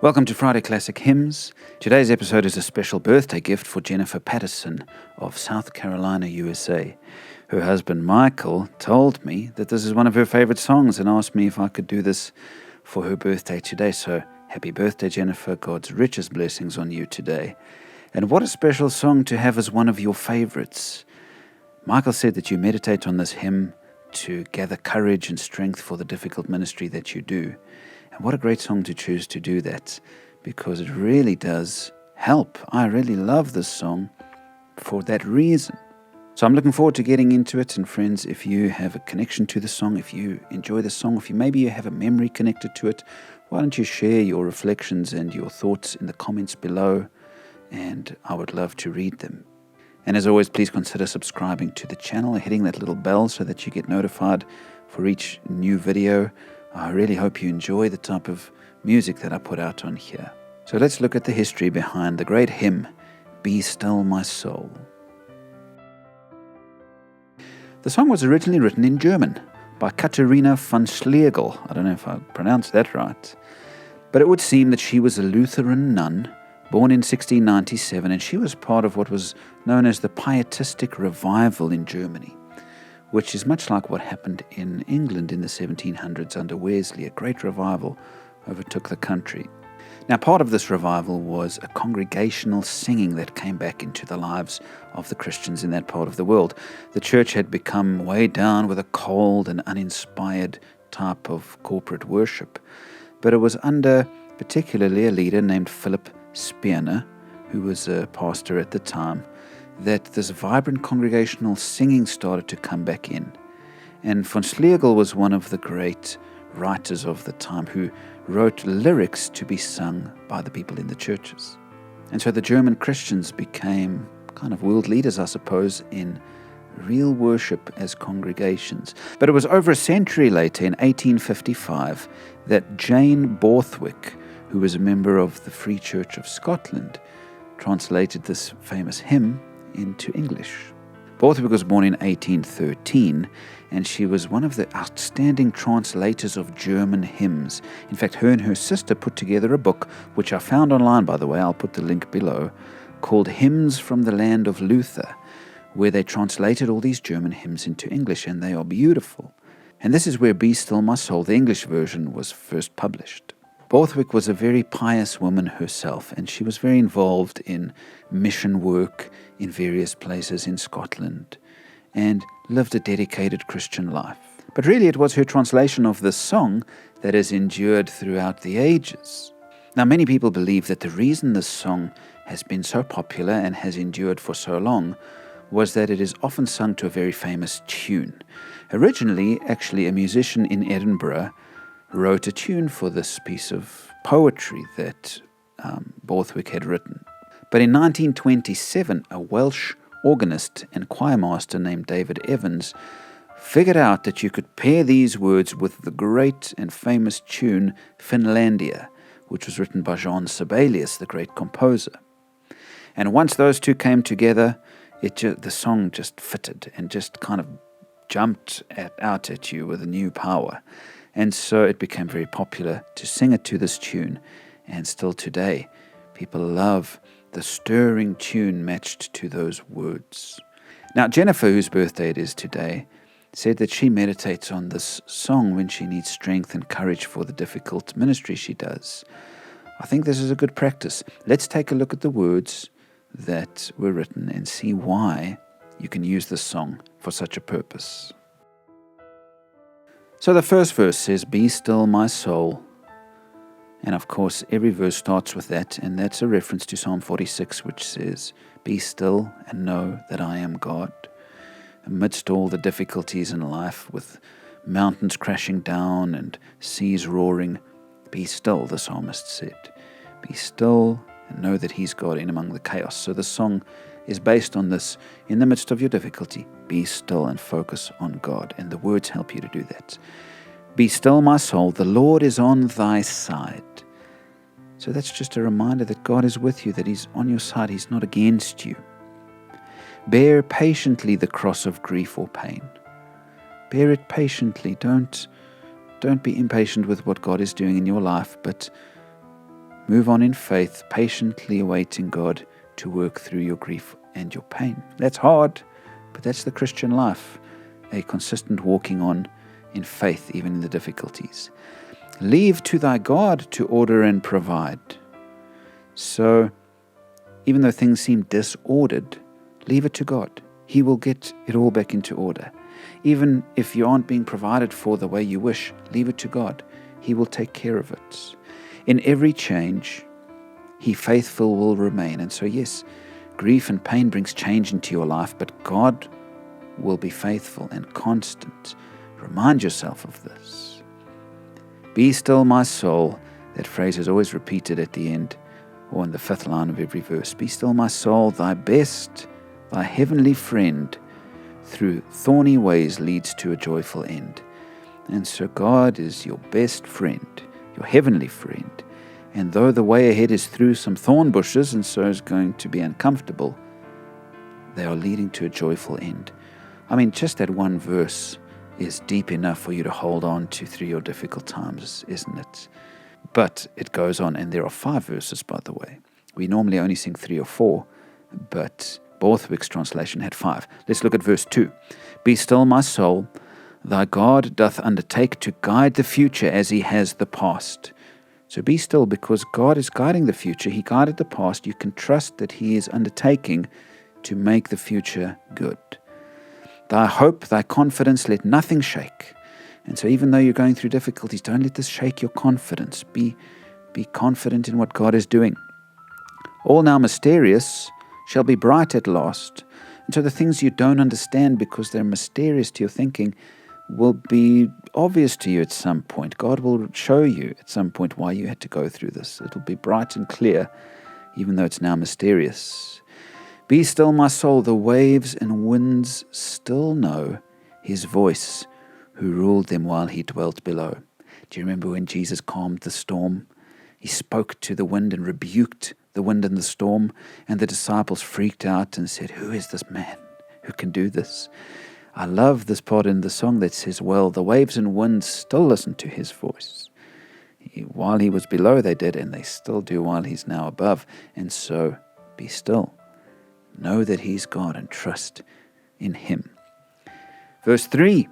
Welcome to Friday Classic Hymns. Today's episode is a special birthday gift for Jennifer Patterson of South Carolina, USA. Her husband Michael told me that this is one of her favorite songs and asked me if I could do this for her birthday today. So happy birthday, Jennifer. God's richest blessings on you today. And what a special song to have as one of your favorites. Michael said that you meditate on this hymn to gather courage and strength for the difficult ministry that you do. And what a great song to choose to do that, because it really does help. I really love this song for that reason. So I'm looking forward to getting into it. And friends, if you have a connection to the song, if you enjoy the song, maybe you have a memory connected to it, why don't you share your reflections and your thoughts in the comments below, and I would love to read them. And as always, please consider subscribing to the channel and hitting that little bell so that you get notified for each new video. I really hope you enjoy the type of music that I put out on here. So let's look at the history behind the great hymn, Be Still My Soul. The song was originally written in German by Katharina von Schlegel. I don't know if I pronounced that right. But it would seem that she was a Lutheran nun, born in 1697, and she was part of what was known as the Pietistic Revival in Germany, which is much like what happened in England in the 1700s under Wesley. A great revival overtook the country. Now, part of this revival was a congregational singing that came back into the lives of the Christians in that part of the world. The church had become weighed down with a cold and uninspired type of corporate worship, but it was under particularly a leader named Philip Spearner, who was a pastor at the time, that this vibrant congregational singing started to come back in. And von Schlegel was one of the great writers of the time who wrote lyrics to be sung by the people in the churches. And so the German Christians became kind of world leaders, I suppose, in real worship as congregations. But it was over a century later, in 1855, that Jane Borthwick, who was a member of the Free Church of Scotland, translated this famous hymn into English. Borthwick was born in 1813, and she was one of the outstanding translators of German hymns. In fact, her and her sister put together a book, which I found online, by the way, I'll put the link below, called Hymns from the Land of Luther, where they translated all these German hymns into English, and they are beautiful. And this is where Be Still My Soul, the English version, was first published. Borthwick was a very pious woman herself, and she was very involved in mission work in various places in Scotland and lived a dedicated Christian life. But really it was her translation of this song that has endured throughout the ages. Now, many people believe that the reason this song has been so popular and has endured for so long was that it is often sung to a very famous tune. Originally, actually, a musician in Edinburgh wrote a tune for this piece of poetry that Borthwick had written. But in 1927, a Welsh organist and choirmaster named David Evans figured out that you could pair these words with the great and famous tune Finlandia, which was written by Jean Sibelius, the great composer. And once those two came together, the song just fitted and just kind of jumped out at you with a new power. And so it became very popular to sing it to this tune. And still today, people love the stirring tune matched to those words. Now, Jennifer, whose birthday it is today, said that she meditates on this song when she needs strength and courage for the difficult ministry she does. I think this is a good practice. Let's take a look at the words that were written and see why you can use this song for such a purpose. So the first verse says, Be still my soul. And of course, every verse starts with that, and that's a reference to Psalm 46, which says, Be still and know that I am God. Amidst all the difficulties in life, with mountains crashing down and seas roaring, be still, the psalmist said. Be still and know that He's God in among the chaos. So the song is based on this. In the midst of your difficulty, be still and focus on God. And the words help you to do that. Be still, my soul, the Lord is on thy side. So that's just a reminder that God is with you, that He's on your side, He's not against you. Bear patiently the cross of grief or pain. Bear it patiently. Don't be impatient with what God is doing in your life, but Move on in faith, patiently awaiting God to work through your grief and your pain. That's hard, but that's the Christian life, a consistent walking on in faith, even in the difficulties. Leave to thy God to order and provide. So, even though things seem disordered, leave it to God. He will get it all back into order. Even if you aren't being provided for the way you wish, leave it to God. He will take care of it. In every change, He faithful will remain. And so yes, grief and pain brings change into your life, but God will be faithful and constant. Remind yourself of this. Be still, my soul. That phrase is always repeated at the end or in the 5th line of every verse. Be still, my soul, thy best, thy heavenly friend, through thorny ways leads to a joyful end. And so God is your best friend, your heavenly friend. And though the way ahead is through some thorn bushes and so is going to be uncomfortable, they are leading to a joyful end. I mean, just that one verse is deep enough for you to hold on to through your difficult times, isn't it? But it goes on, and there are 5 verses, by the way. We normally only sing 3 or 4, but Borthwick's translation had 5. Let's look at verse 2. Be still, my soul, thy God doth undertake to guide the future as He has the past. So be still, because God is guiding the future. He guided the past. You can trust that He is undertaking to make the future good. Thy hope, thy confidence, let nothing shake. And so even though you're going through difficulties, don't let this shake your confidence. Be confident in what God is doing. All now mysterious shall be bright at last. And so the things you don't understand because they're mysterious to your thinking will be obvious to you at some point. God will show you at some point why you had to go through this. It'll be bright and clear, even though it's now mysterious. Be still, my soul, the waves and winds still know His voice, who ruled them while He dwelt below. Do you remember when Jesus calmed the storm? He spoke to the wind and rebuked the wind and the storm, and the disciples freaked out and said, "Who is this man who can do this?" I love this part in the song that says, well, the waves and winds still listen to His voice. While He was below, they did, and they still do while He's now above. And so, be still. Know that He's God and trust in Him. Verse 3.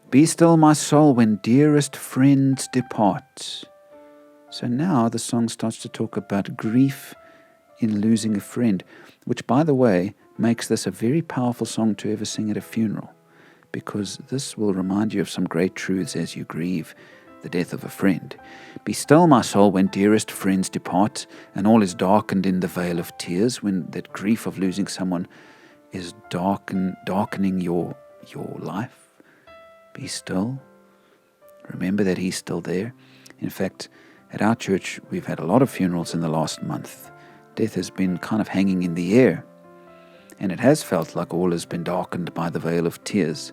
Be still, my soul, when dearest friends depart. So now the song starts to talk about grief in losing a friend, which, by the way, makes this a very powerful song to ever sing at a funeral, because this will remind you of some great truths as you grieve the death of a friend. Be still, my soul, when dearest friends depart, and all is darkened in the vale of tears, when that grief of losing someone is darkening your life. Be still. Remember that He's still there. In fact, at our church, we've had a lot of funerals in the last month. Death has been kind of hanging in the air, and it has felt like all has been darkened by the veil of tears.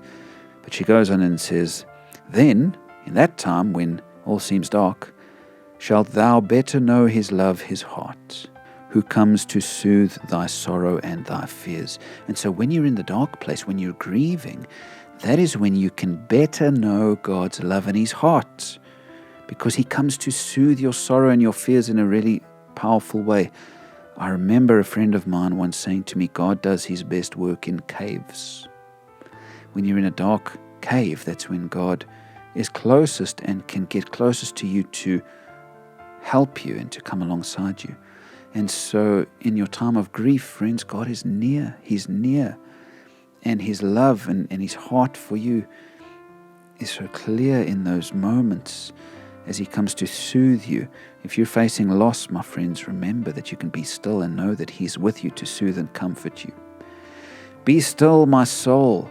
But she goes on and says, then, in that time when all seems dark, shalt thou better know His love, His heart, who comes to soothe thy sorrow and thy fears. And so when you're in the dark place, when you're grieving, that is when you can better know God's love and His heart, because He comes to soothe your sorrow and your fears in a really powerful way. I remember a friend of mine once saying to me, God does His best work in caves. When you're in a dark cave, that's when God is closest and can get closest to you to help you and to come alongside you. And so in your time of grief, friends, God is near. He's near. And His love and His heart for you is so clear in those moments as He comes to soothe you. If you're facing loss, my friends, remember that you can be still and know that He's with you to soothe and comfort you. Be still, my soul,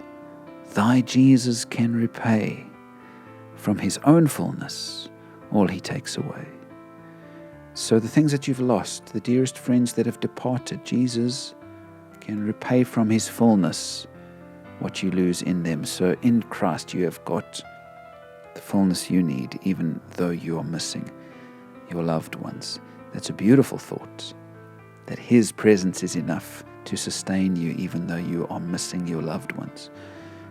thy Jesus can repay. From His own fullness, all He takes away. So the things that you've lost, the dearest friends that have departed, Jesus can repay from His fullness what you lose in them. So in Christ you have got the fullness you need, even though you are missing your loved ones. That's a beautiful thought, that His presence is enough to sustain you even though you are missing your loved ones.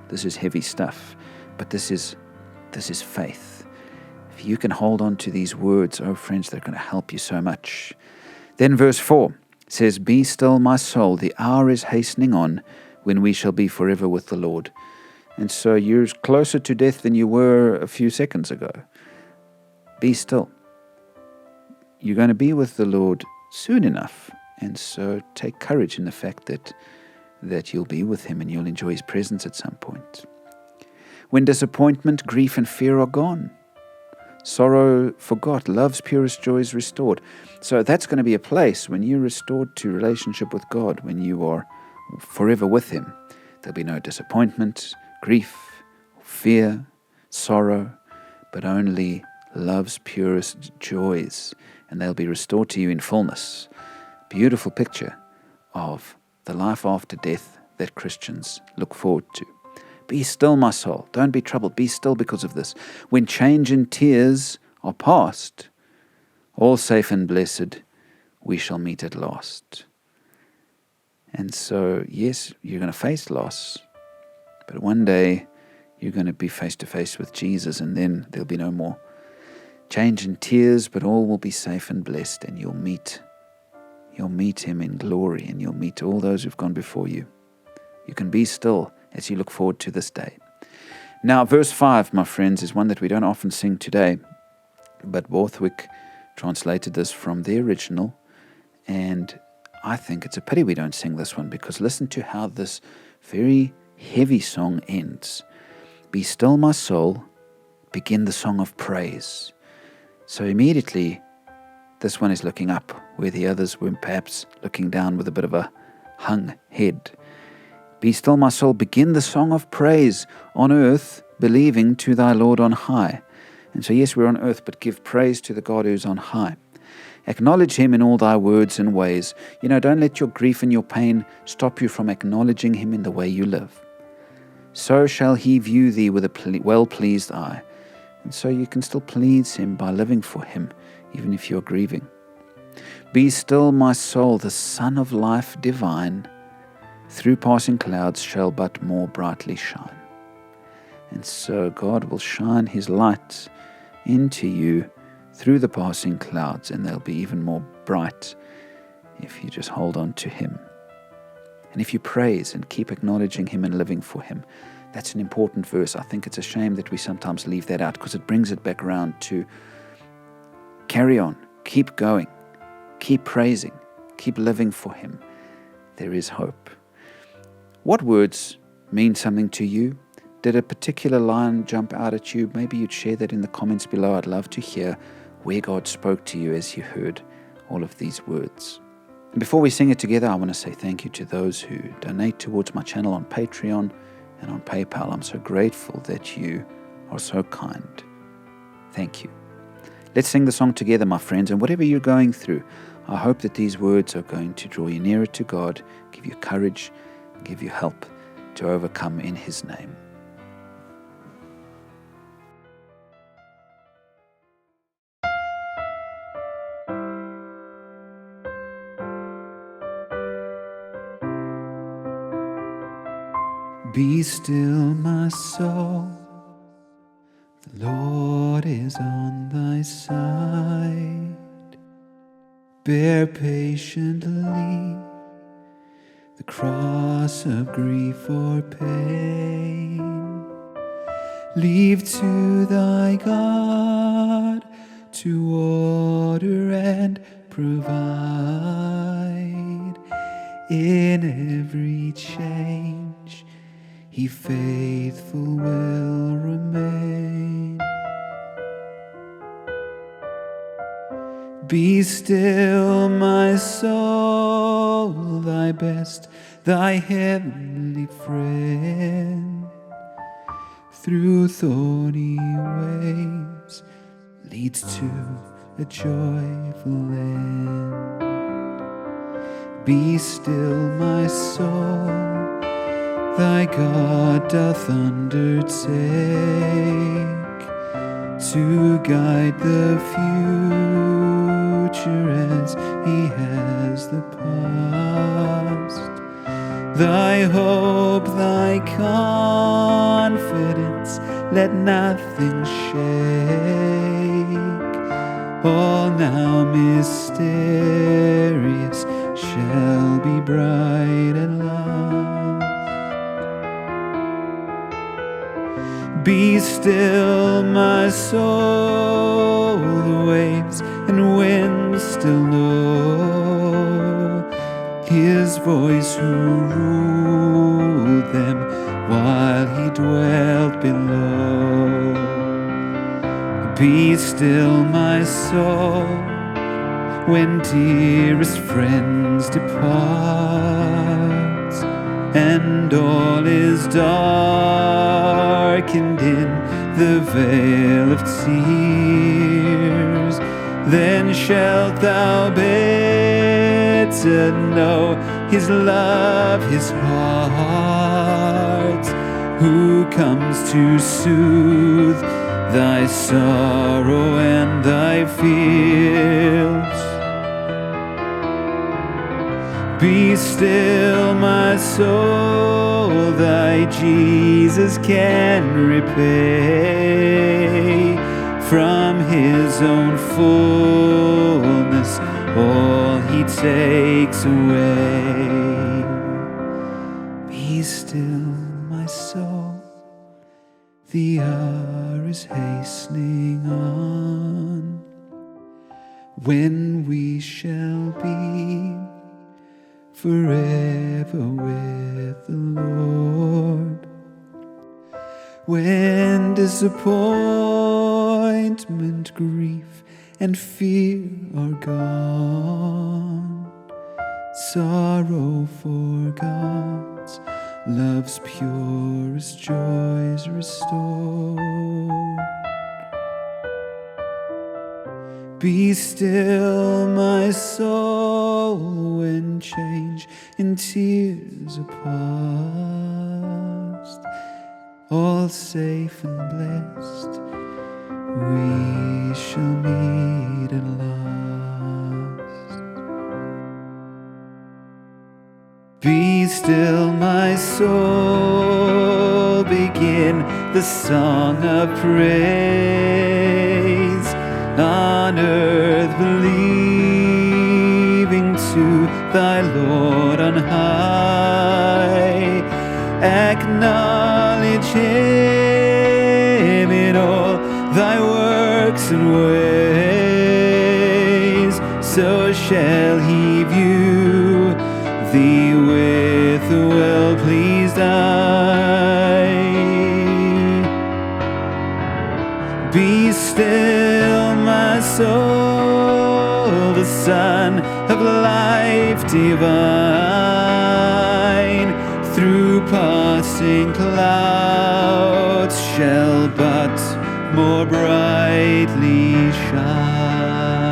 This is heavy stuff, but this is faith. If you can hold on to these words, oh friends, they're going to help you so much. Then verse 4 says, "Be still, my soul, the hour is hastening on when we shall be forever with the Lord." And so you're closer to death than you were a few seconds ago. Be still. You're going to be with the Lord soon enough. And so take courage in the fact that you'll be with him and you'll enjoy his presence at some point. When disappointment, grief, and fear are gone, sorrow forgot, love's purest joy is restored. So that's going to be a place when you're restored to relationship with God, when you are forever with him. There'll be no disappointment, grief, fear, sorrow, but only love's purest joys, and they'll be restored to you in fullness. Beautiful picture of the life after death that Christians look forward to. Be still, my soul. Don't be troubled. Be still because of this. When change and tears are past, all safe and blessed, we shall meet at last. And so, yes, you're going to face loss, but one day you're going to be face to face with Jesus, and then there'll be no more change and tears, but all will be safe and blessed, and you'll meet him in glory, and you'll meet all those who've gone before you. You can be still as you look forward to this day. Now, verse 5, my friends, is one that we don't often sing today, but Borthwick translated this from the original, and I think it's a pity we don't sing this one, because listen to how this very heavy song ends. Be still, my soul, begin the song of praise. So immediately, this one is looking up, where the others were perhaps looking down with a bit of a hung head. Be still, my soul, begin the song of praise on earth, believing to thy Lord on high. And so yes, we're on earth, but give praise to the God who's on high. Acknowledge him in all thy words and ways. Don't let your grief and your pain stop you from acknowledging him in the way you live. So shall he view thee with a well-pleased eye. And so you can still please him by living for him, even if you're grieving. Be still, my soul, the sun of life divine, through passing clouds shall but more brightly shine. And so God will shine his light into you through the passing clouds, and they'll be even more bright if you just hold on to him. And if you praise and keep acknowledging him and living for him, that's an important verse. I think it's a shame that we sometimes leave that out, because it brings it back around to carry on, keep going, keep praising, keep living for him. There is hope. What words mean something to you? Did a particular line jump out at you? Maybe you'd share that in the comments below. I'd love to hear where God spoke to you as you heard all of these words. And before we sing it together, I want to say thank you to those who donate towards my channel on Patreon and on PayPal. I'm so grateful that you are so kind. Thank you. Let's sing the song together, my friends, and whatever you're going through, I hope that these words are going to draw you nearer to God, give you courage, give you help to overcome in his name. Be still, my soul, the Lord is on thy side. Bear patiently the cross of grief or pain. Leave to thy God to order and provide. In every change he faithful will remain. Be still, my soul, thy best, thy heavenly friend, through thorny ways leads to a joyful end. Be still, my soul, thy God doth undertake to guide the future as he has the past. Thy hope, thy confidence, let nothing shake. all now mysterious, shall be bright at last. Be still, my soul, the waves and winds still know His voice who ruled them while He dwelt below. Be still, my soul, when dearest friends depart, and all is darkened in the veil of tears. Then shalt thou better know His love, His heart, who comes to soothe thy sorrow and thy fears. Be still, my soul, thy Jesus can repay from His own fullness all He takes away. Be still, my soul, the hour is hastening on, when we shall be forever with the Lord. When disappointment, grief, and fear are gone, sorrow forgot, love's purest joys restored. Be still, my soul, when change and tears are past, all safe and blessed, we shall meet at last. Be still, my soul, begin the song of praise, on earth believing to thy Lord on high. Acknowledge Him in all thy works and ways, so shall He view thee with a well-pleased eye. Be still, my soul, the Son of life divine, through passing clouds shall but more brightly shine.